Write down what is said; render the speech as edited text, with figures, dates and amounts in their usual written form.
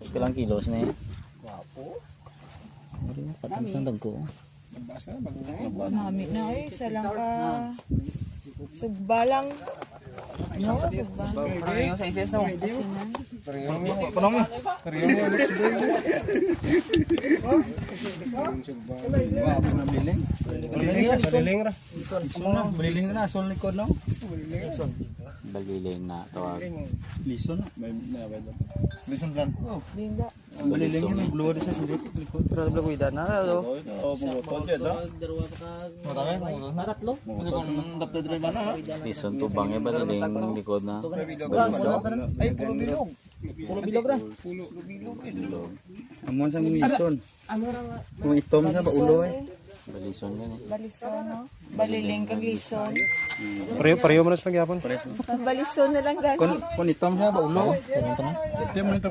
Ilang kilos na yun? Wapo. Patang ng dagko. Nabasa na bago. Nami na ay salang ka. Sugbalang. No, sugbalang. Parang yung sa isis no? Asinan. Panong mo. Kariyo mo ulit siguro. Wapo na biling. Biling ra. Biling na asol likod no. Baliling na tawag. Lison na. Lison plan. Oh. Linda. Baliling yun, may blue sa silit likod. Pero bala kuida na do. Oh, bungot yan, no? Tatlo. Kung dapta dre ba na? Lison tubang e baliling likod na. Ay, pulo bilog. Pulo bilog ra. Amon sa lison. Kung itom sa baulo eh. Balison yan eh. Balison, no? Baliling kag lison. Pareho mo na sa magyapon. Balison na lang gani. Kung itom sa baulo. Ganun to na. Ito mo ito.